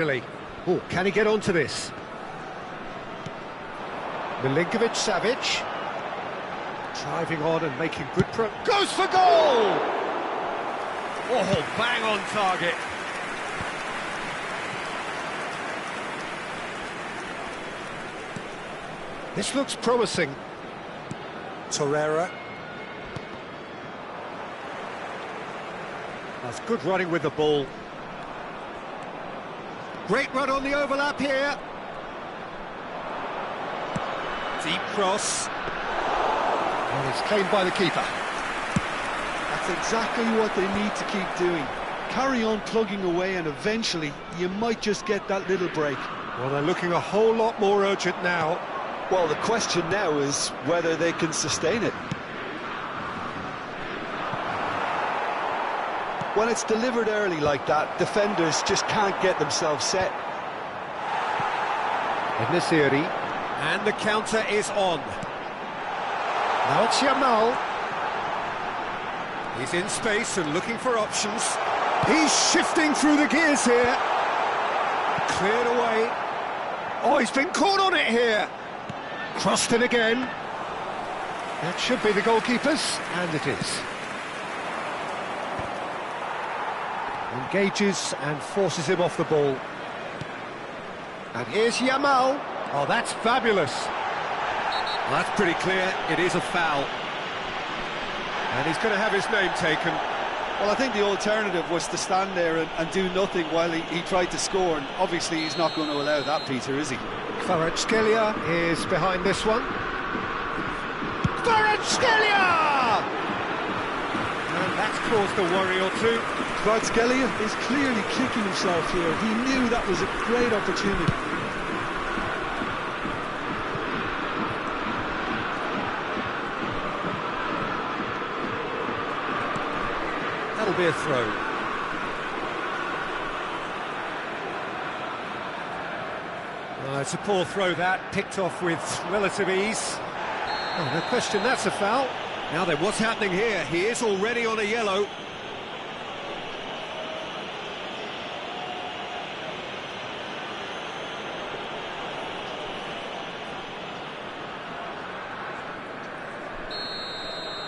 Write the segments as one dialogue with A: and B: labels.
A: Really. Oh, can he get onto this? Milinkovic-Savic. Driving on and making good goes for goal! Oh, bang on target. This looks promising.
B: Torreira.
A: That's good running with the ball. Great run on the overlap here. Deep cross. And it's claimed by the keeper.
C: That's exactly what they need to keep doing. Carry on plugging away and eventually you might just get that little break.
A: Well, they're looking a whole lot more urgent now.
C: Well, the question now is whether they can sustain it. When it's delivered early like that, defenders just can't get themselves set.
A: Nesiri. And the counter is on. Now it's Yamal. He's in space and looking for options. He's shifting through the gears here. Cleared away. Oh, he's been caught on it here. Crossed in again. That should be the goalkeeper's, and it is. Engages and forces him off the ball. And here's Yamal. Oh, that's fabulous. Well, that's pretty clear. It is a foul. And he's going to have his name taken.
C: Well, I think the alternative was to stand there and do nothing while he tried to score, and obviously he's not going to allow that, Peter, is he?
A: Kvaratskhelia is behind this one. Kvaratskhelia! And that's caused a worry or two.
C: Kvaratskhelia is clearly kicking himself here. He knew that was a great opportunity.
A: That'll be a throw. It's a poor throw that, picked off with relative ease. Oh, no question, that's a foul. Now then, what's happening here? He is already on a yellow.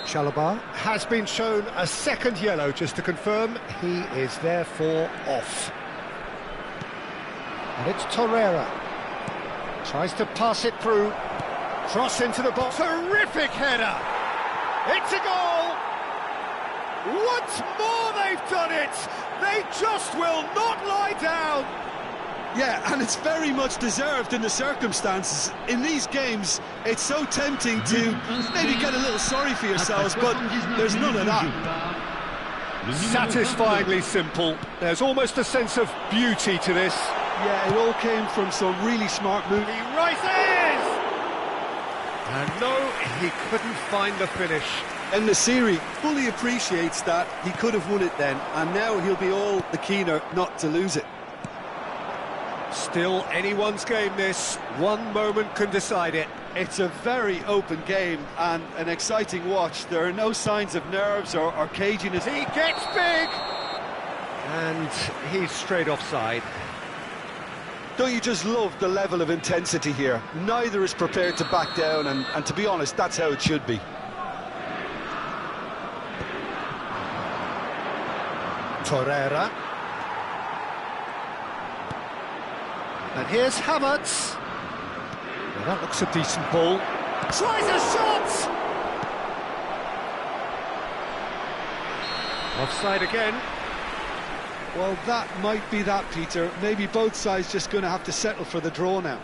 A: Chalobah has been shown a second yellow, just to confirm. He is therefore off. And it's Torreira. Tries to pass it through. Cross into the box. Terrific header! It's a goal! Once more they've done it! They just will not lie down!
C: Yeah, and it's very much deserved in the circumstances. In these games, it's so tempting to maybe get a little sorry for yourselves, but there's none of that.
A: Satisfyingly simple. There's almost a sense of beauty to this.
C: Yeah, it all came from some really smart moves.
A: He rises! And no, he couldn't find the finish.
C: And Nesiri fully appreciates that he could have won it then, and now he'll be all the keener not to lose it.
A: Still anyone's game, this. One moment can decide it.
C: It's a very open game and an exciting watch. There are no signs of nerves or caginess.
A: He gets big! And he's straight offside.
C: Don't you just love the level of intensity here? Neither is prepared to back down, and to be honest, that's how it should be.
A: Torreira. And here's Havertz. Now that looks a decent ball. Tries a shot! Offside again.
C: Well, that might be that, Peter. Maybe both sides just going to have to settle for the draw now.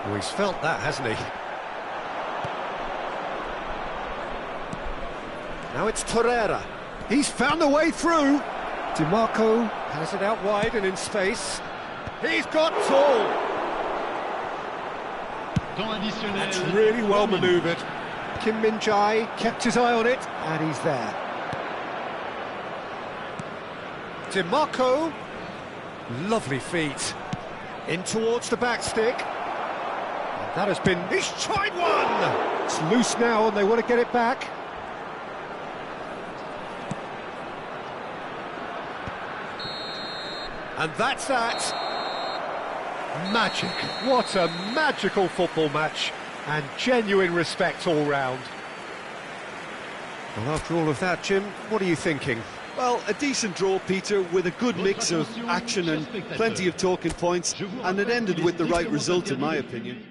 A: Well, he's felt that, hasn't he? Now it's Torreira. He's found a way through. DiMarco has it out wide and in space. He's got tall. That's really well manoeuvred. Kim Min-jae kept his eye on it, and he's there. DiMarco. Lovely feet. In towards the back stick. And that has been... He's tried one! It's loose now and they want to get it back. And that's that. Magic. What a magical football match. And genuine respect all round. Well, after all of that, Jim, what are you thinking?
C: Well, a decent draw, Peter, with a good mix of action and plenty of talking points, and it ended with the right result, in my opinion.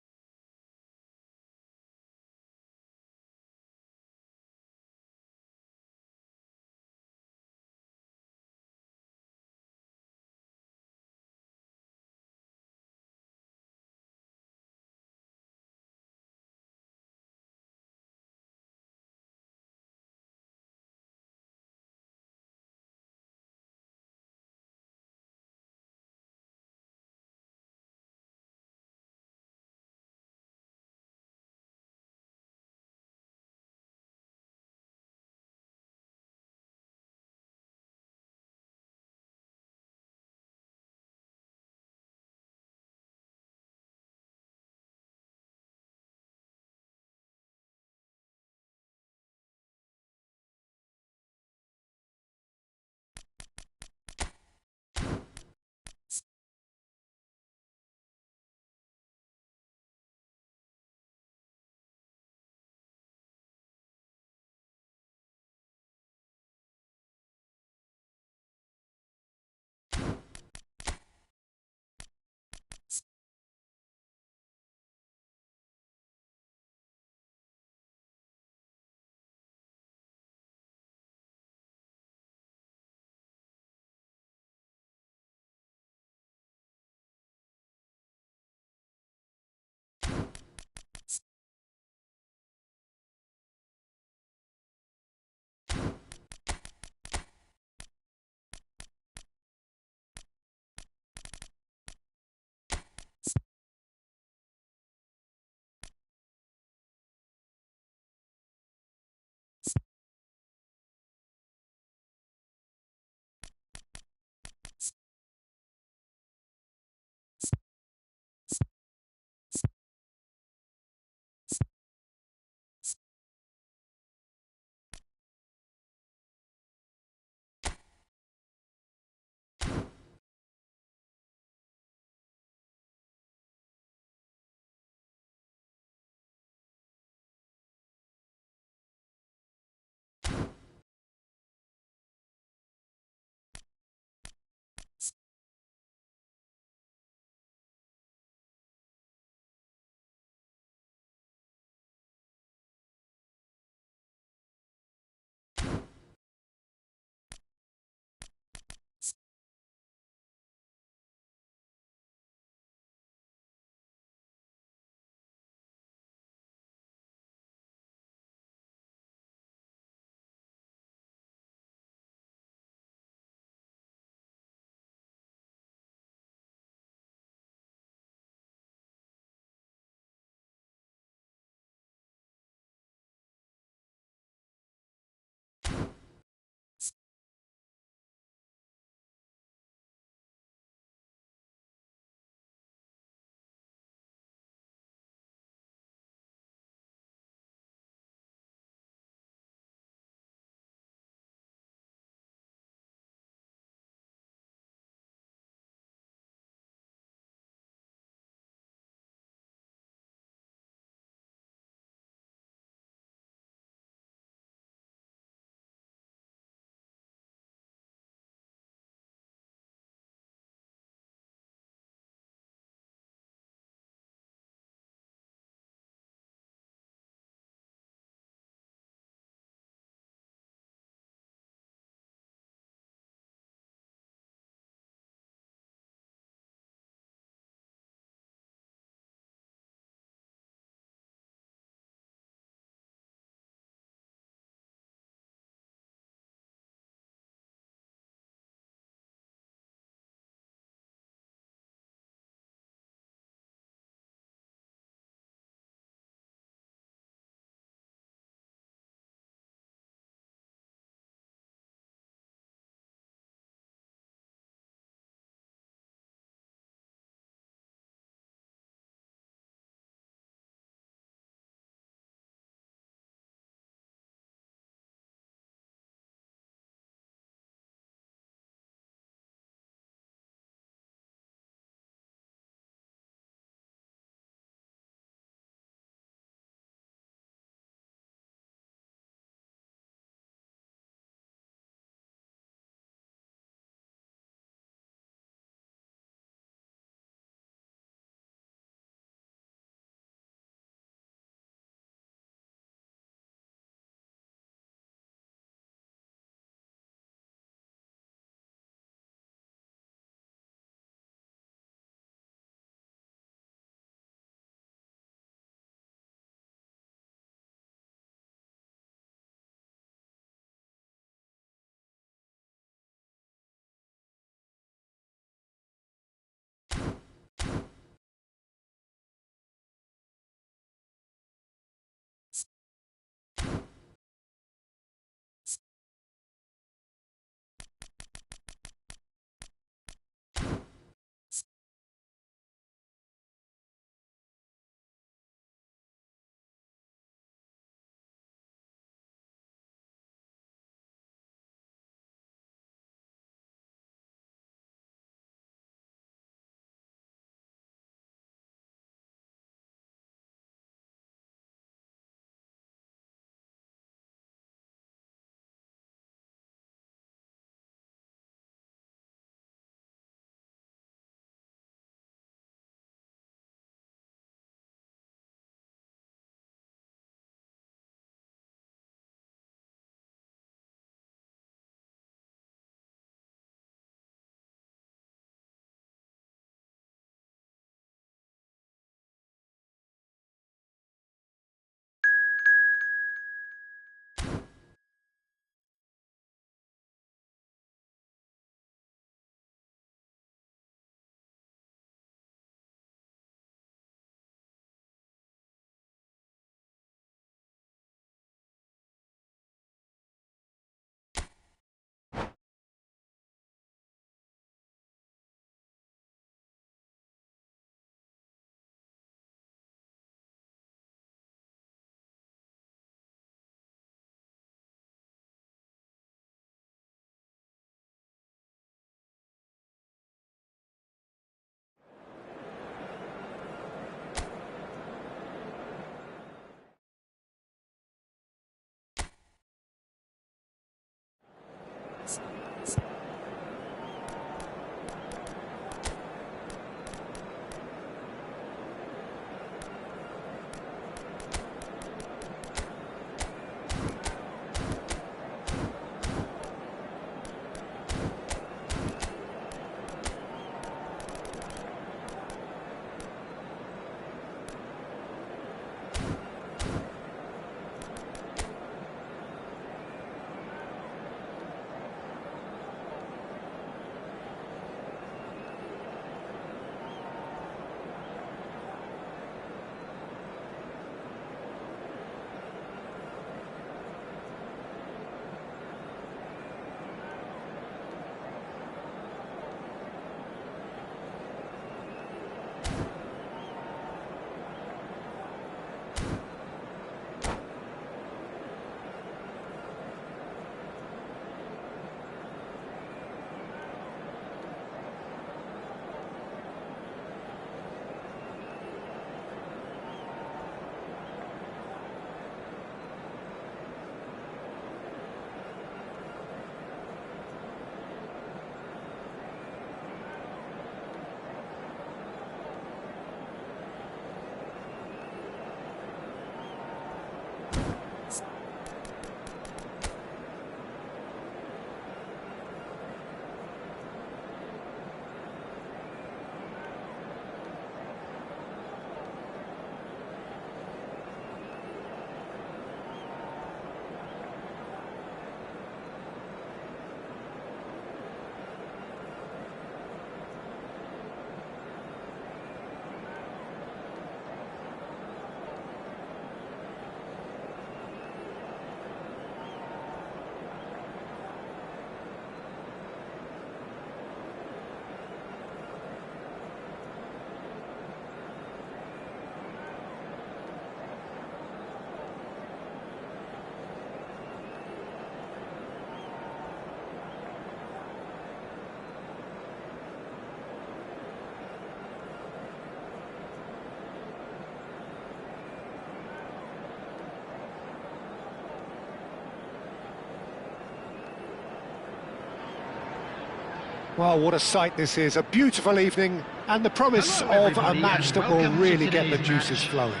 A: Well, what a sight this is, a beautiful evening, and the promise of a match that will really get the juices flowing.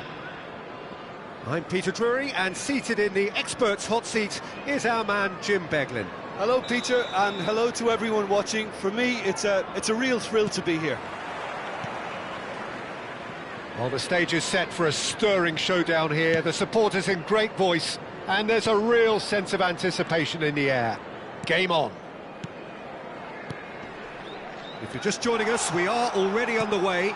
A: I'm Peter Drury, and seated in the experts' hot seat is our man Jim Beglin.
C: Hello, Peter, and hello to everyone watching. For me, it's a real thrill to be here.
A: Well, the stage is set for a stirring showdown here, the supporters in great voice, and there's a real sense of anticipation in the air. Game on. If you're just joining us, we are already underway.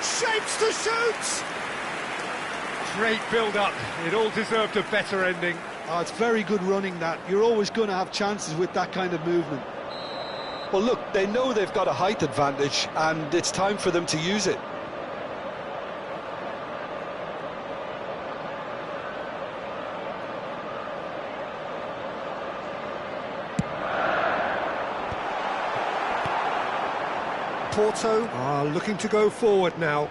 A: Shapes to shoot! Great build-up. It all deserved a better ending.
C: Oh, it's very good running, that. You're always going to have chances with that kind of movement. Well, look, they know they've got a height advantage, and it's time for them to use it.
A: Porto are looking to go forward now.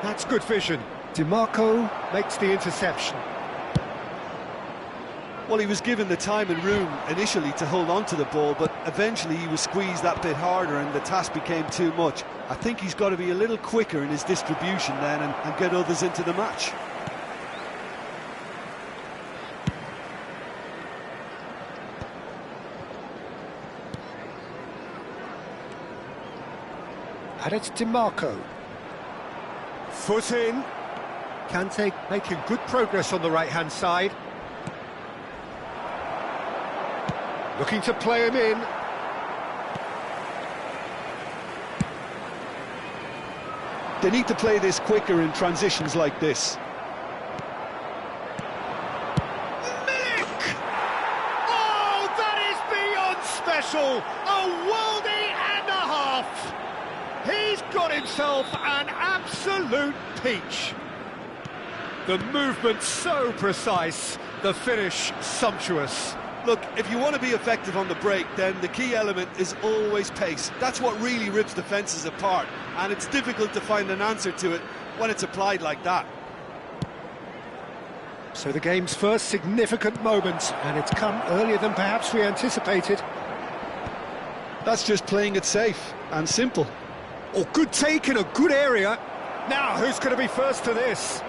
A: That's good vision. DiMarco makes the interception.
C: Well, he was given the time and room initially to hold on to the ball, but eventually he was squeezed that bit harder and the task became too much. I think he's got to be a little quicker in his distribution then and get others into the match.
A: And it's DiMarco. Foot in. Kante making good progress on the right-hand side. Looking to play him in.
C: They need to play this quicker in transitions like this.
A: Milik! Oh, that is beyond special! A worldie and a half! He's got himself an absolute peach. The movement so precise, the finish sumptuous.
C: Look, if you want to be effective on the break, then the key element is always pace. That's what really rips defences apart, and it's difficult to find an answer to it when it's applied like that.
A: So the game's first significant moment, and it's come earlier than perhaps we anticipated.
C: That's just playing it safe and simple.
A: Oh, good take in a good area. Now, who's going to be first to this?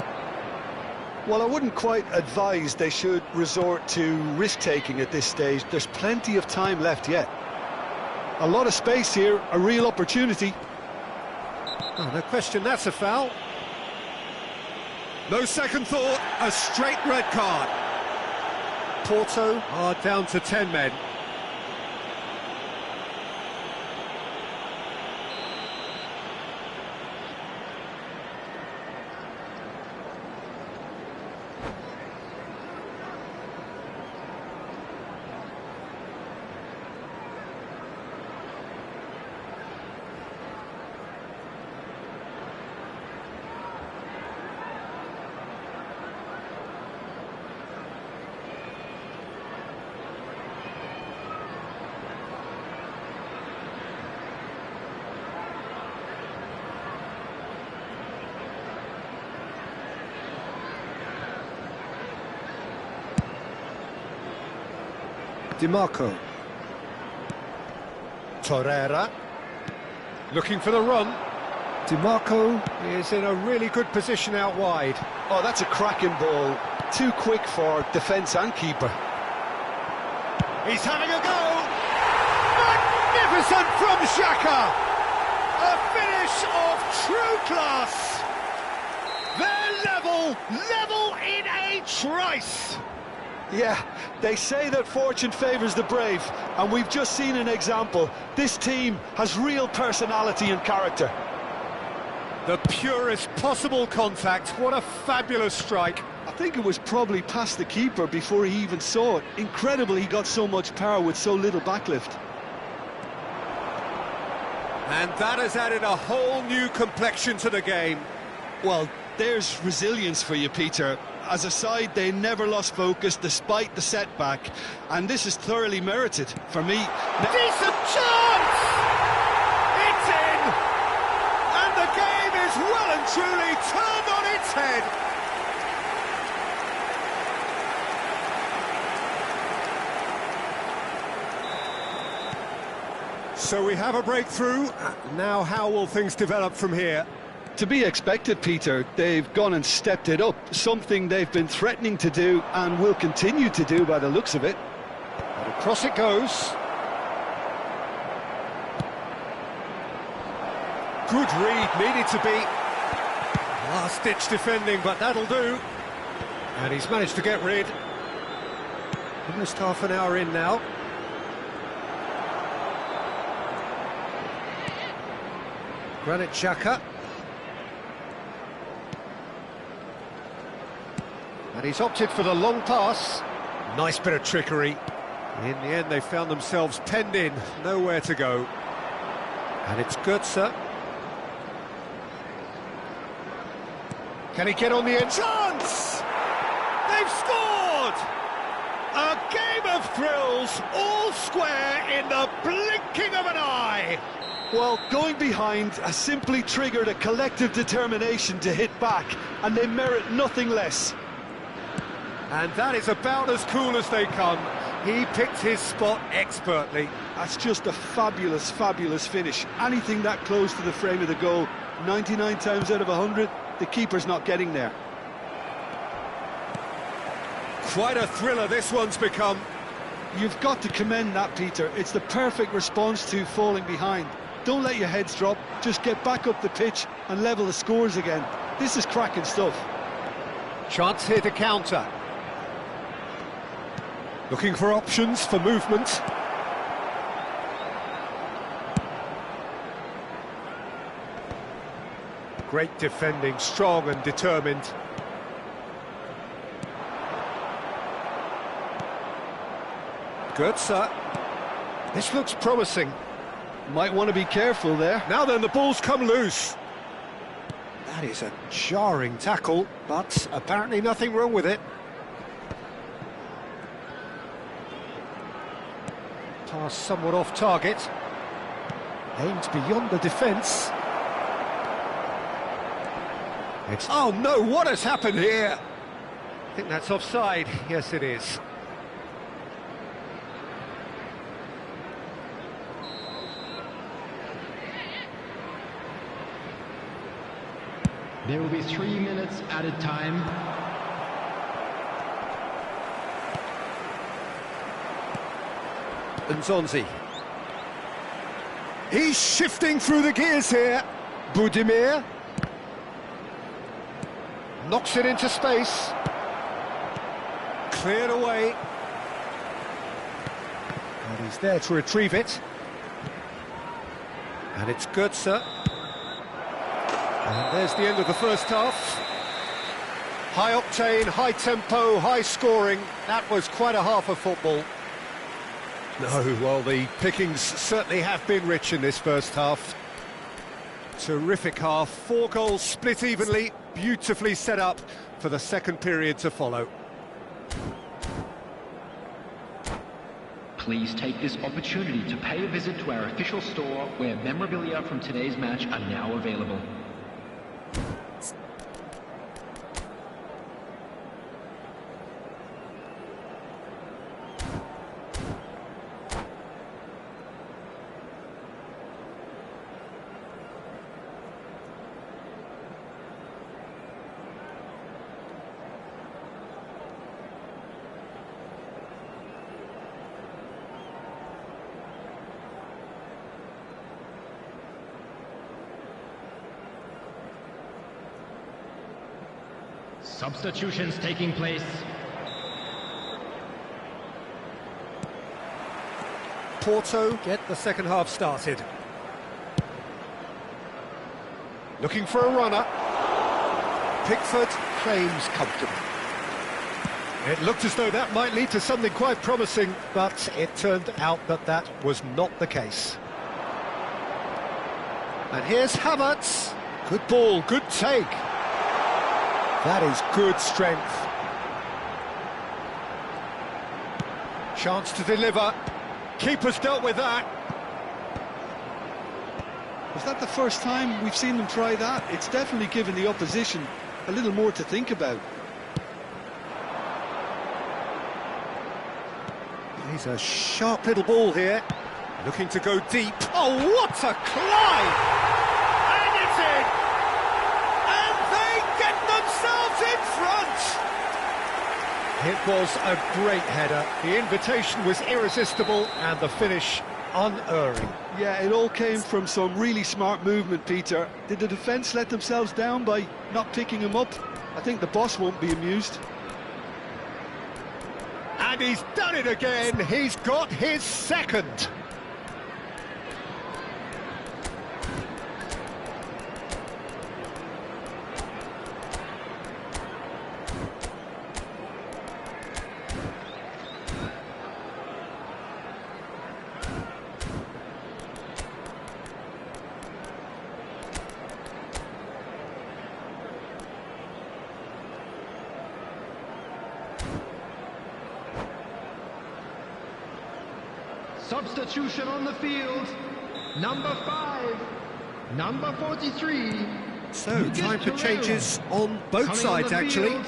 C: Well, I wouldn't quite advise they should resort to risk-taking at this stage. There's plenty of time left yet. A lot of space here, a real opportunity.
A: Oh, no question, that's a foul. No second thought, a straight red card. Porto are down to 10 men. DiMarco. Torreira. Looking for the run. DiMarco is in a really good position out wide.
C: Oh, that's a cracking ball. Too quick for defence and keeper.
A: He's having a go. Magnificent from Xhaka. A finish of true class. They're level in a trice.
C: Yeah, they say that fortune favours the brave, and we've just seen an example. This team has real personality and character.
A: The purest possible contact. What a fabulous strike.
C: I think it was probably past the keeper before he even saw it. Incredible he got so much power with so little backlift.
A: And that has added a whole new complexion to the game.
C: Well, there's resilience for you, Peter. As a side, they never lost focus despite the setback, and this is thoroughly merited for me.
A: Decent chance! It's in! And the game is well and truly turned on its head. So we have a breakthrough. Now how will things develop from here?
C: To be expected, Peter. They've gone and stepped it up, something they've been threatening to do and will continue to do by the looks of it.
A: And across it goes. Good read, needed to be. Last-ditch defending, but that'll do. And he's managed to get rid. Almost half an hour in now. Granit Xhaka. And he's opted for the long pass. Nice bit of trickery. In the end, they found themselves penned in, nowhere to go. And it's Götze. Can he get on the end? Chance! They've scored! A game of thrills, all square in the blinking of an eye.
C: Well, going behind has simply triggered a collective determination to hit back, and they merit nothing less.
A: And that is about as cool as they come. He picked his spot expertly.
C: That's just a fabulous, fabulous finish. Anything that close to the frame of the goal, 99 times out of 100, the keeper's not getting there.
A: Quite a thriller this one's become.
C: You've got to commend that, Peter. It's the perfect response to falling behind. Don't let your heads drop, just get back up the pitch and level the scores again. This is cracking stuff.
A: Chance here to counter. Looking for options for movement. Great defending, strong and determined. Götze. This looks promising.
C: Might want to be careful there.
A: Now then, the ball's come loose. That is a jarring tackle, but apparently nothing wrong with it. Pass somewhat off target. Aimed beyond the defence. Oh no, what has happened here? I think that's offside. Yes, it is.
D: There will be 3 minutes added time.
A: Nzonzi. He's shifting through the gears here. Budimir. Knocks it into space. Cleared away. And he's there to retrieve it. And it's Götze. And there's the end of the first half. High octane, high tempo, high scoring. That was quite a half of football. No, well, the pickings certainly have been rich in this first half. Terrific half, 4 goals split evenly, beautifully set up for the second period to follow.
D: Please take this opportunity to pay a visit to our official store where memorabilia from today's match are now available.
E: Substitutions taking place.
A: Porto get the second half started. Looking for a runner. Pickford claims comfortable. It looked as though that might lead to something quite promising, but it turned out that that was not the case. And here's Havertz. Good ball, good take. That is good strength. Chance to deliver. Keeper's dealt with that.
C: Is that the first time we've seen them try that? It's definitely given the opposition a little more to think about.
A: He's a sharp little ball here. Looking to go deep. Oh, what a climb! And it's in! And they get themselves in front! It was a great header. The invitation was irresistible and the finish unerring.
C: Yeah, it all came from some really smart movement, Peter. Did the defence let themselves down by not picking him up? I think the boss won't be amused.
A: And he's done it again. He's got his second.
D: Substitution on the field. Number 5, number 43.
A: So, time for changes on both sides, actually.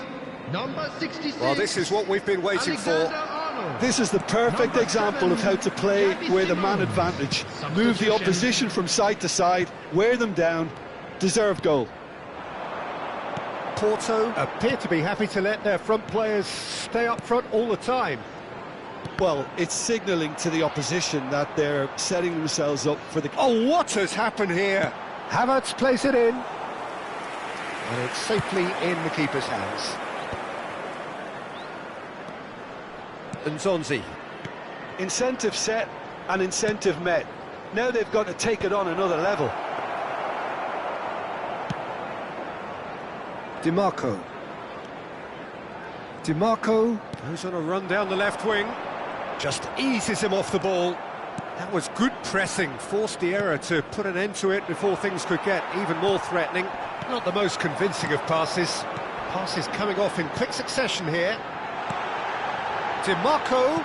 D: Number 66.
A: Well, this is what we've been waiting for.
C: This is the perfect example of how to play with a man advantage. Move the opposition from side to side, wear them down, deserve goal.
A: Porto appear to be happy to let their front players stay up front all the time.
C: Well, it's signalling to the opposition that they're setting themselves up for the...
A: Oh, what has happened here? Havertz plays it in. And it's safely in the keeper's hands. And Nzonzi.
C: Incentive set and incentive met. Now they've got to take it on another level.
A: DiMarco goes on a run down the left wing. Just eases him off the ball. That was good pressing, forced the error to put an end to it before things could get even more threatening. Not the most convincing of passes. Passes coming off in quick succession here. DiMarco.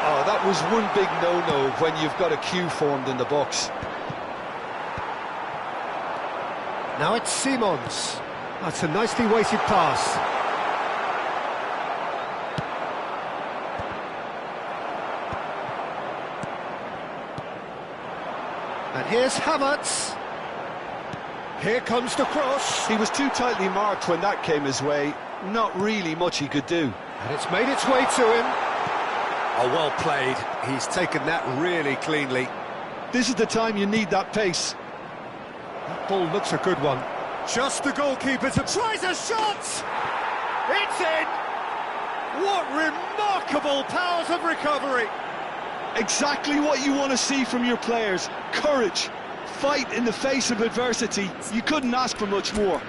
C: Oh, that was one big no-no when you've got a queue formed in the box.
A: Now it's Simons. That's a nicely weighted pass. And here's Havertz. Here comes the cross.
C: He was too tightly marked when that came his way. Not really much he could do.
A: And it's made its way to him. Oh, well played. He's taken that really cleanly.
C: This is the time you need that pace.
A: That ball looks a good one. Just the goalkeeper to tries a shot! It's in! What remarkable powers of recovery!
C: Exactly what you want to see from your players. Courage, fight in the face of adversity. You couldn't ask for much more.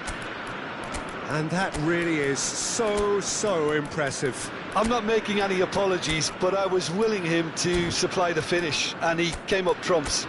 A: And that really is so impressive.
C: I'm not making any apologies, but I was willing him to supply the finish, and he came up trumps.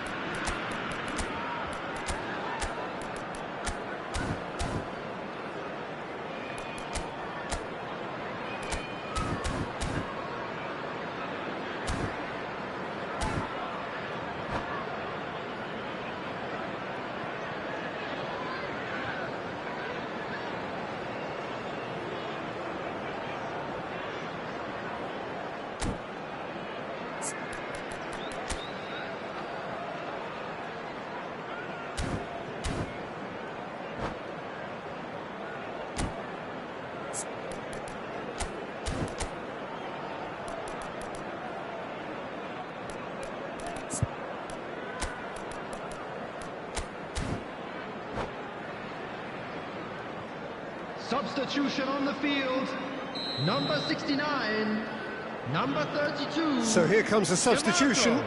D: Substitution on the field. Number 69, number 32.
A: So here comes a substitution.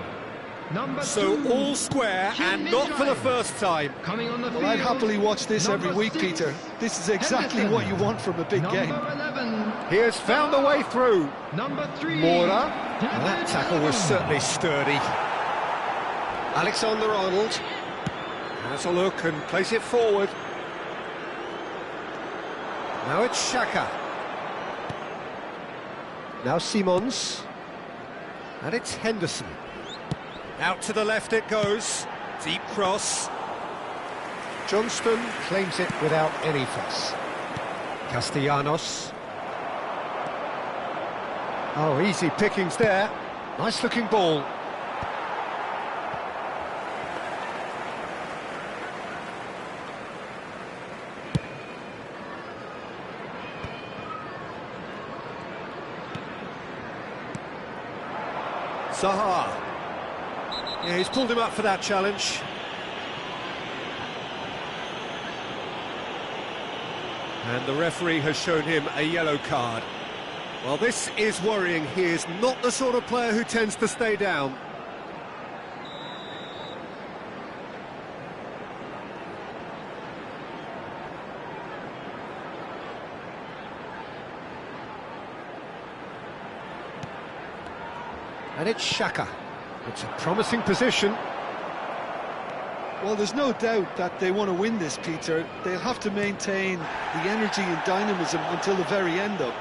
D: Number
A: So
D: 2,
A: all square and not for the first time.
D: coming on the
C: Well,
D: field.
C: I'd happily watch this every
D: Number
C: week,
D: 6,
C: Peter. This is exactly
D: Henderson.
C: what you want from a big
D: number
C: game.
D: 11,
A: He has found a way through.
D: number 3.
A: Mora. And that tackle was certainly sturdy. Alexander-Arnold has a look and plays it forward. Now it's Xhaka. Now Simons. And it's Henderson. Out to the left it goes. Deep cross. Johnston claims it without any fuss. Castellanos. Oh, easy pickings there. Nice looking ball. Zaha. Yeah, he's pulled him up for that challenge. And the referee has shown him a yellow card. Well, this is worrying. He is not the sort of player who tends to stay down. And it's Xhaka. It's a promising position.
C: Well, there's no doubt that they want to win this, Peter. They'll have to maintain the energy and dynamism until the very end, though.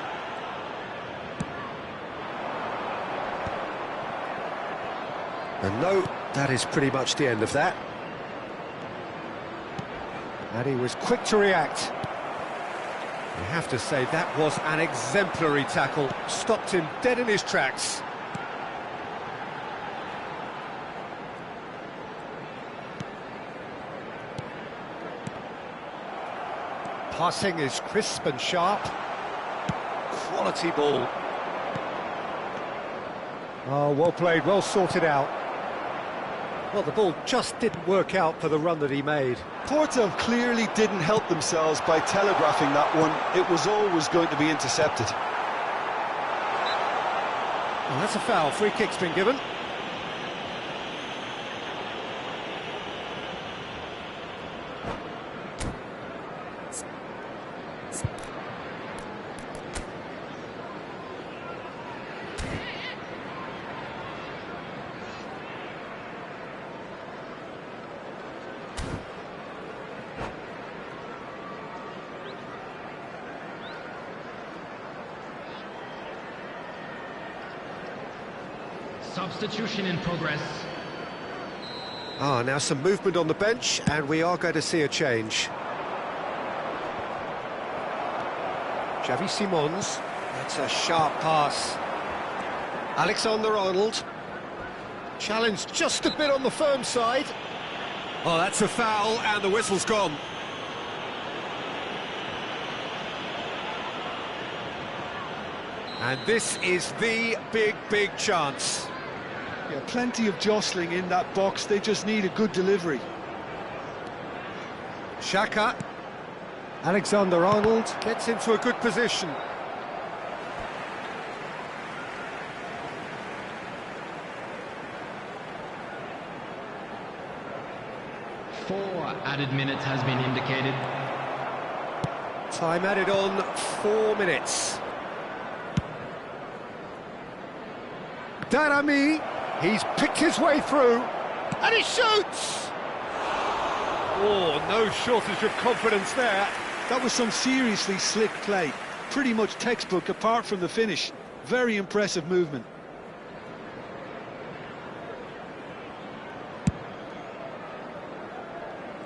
A: And no, that is pretty much the end of that. And he was quick to react. You have to say that was an exemplary tackle. Stopped him dead in his tracks. Passing is crisp and sharp. Quality ball. Oh, well played, well sorted out. Well, the ball just didn't work out for the run that he made.
C: Porto clearly didn't help themselves by telegraphing that one. It was always going to be intercepted.
A: Well, that's a foul. Free kick's been given.
D: Substitution in progress.
A: Now some movement on the bench, and we are going to see a change. Xavi Simons, that's a sharp pass. Alexander-Arnold, challenged just a bit on the firm side. Oh, that's a foul, and the whistle's gone. And this is the big chance.
C: Yeah, plenty of jostling in that box. They just need a good delivery.
A: Xhaka. Alexander-Arnold gets into a good position.
D: Four added minutes has been indicated.
A: Time added on, 4 minutes. Darami, he's picked his way through, and he shoots! Oh, no shortage of confidence there.
C: That was some seriously slick play. Pretty much textbook apart from the finish. Very impressive movement.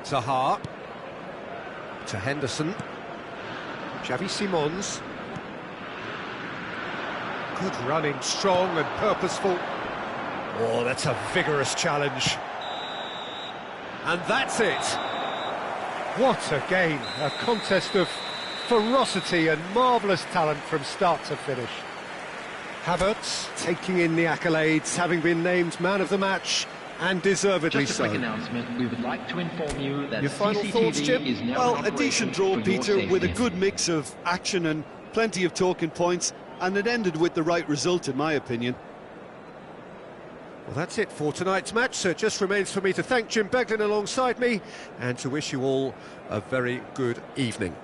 A: Zaha. To Henderson. Xavi Simons. Good running, strong and purposeful. Oh, that's a vigorous challenge. And that's it. What a game. A contest of ferocity and marvellous talent from start to finish. Havertz taking in the accolades, having been named man of the match, and deservedly
D: Just a
A: so.
D: quick announcement, we would like to inform you that
A: Your final
D: CCTV
A: thoughts, Jim?
D: is now
C: Well,
D: in
C: a decent
D: operation
C: draw,
D: for your
C: Peter, with a
D: safety.
C: good mix of action and plenty of talking points, and it ended with the right result, in my opinion.
A: Well, that's it for tonight's match, so it just remains for me to thank Jim Beglin alongside me and to wish you all a very good evening.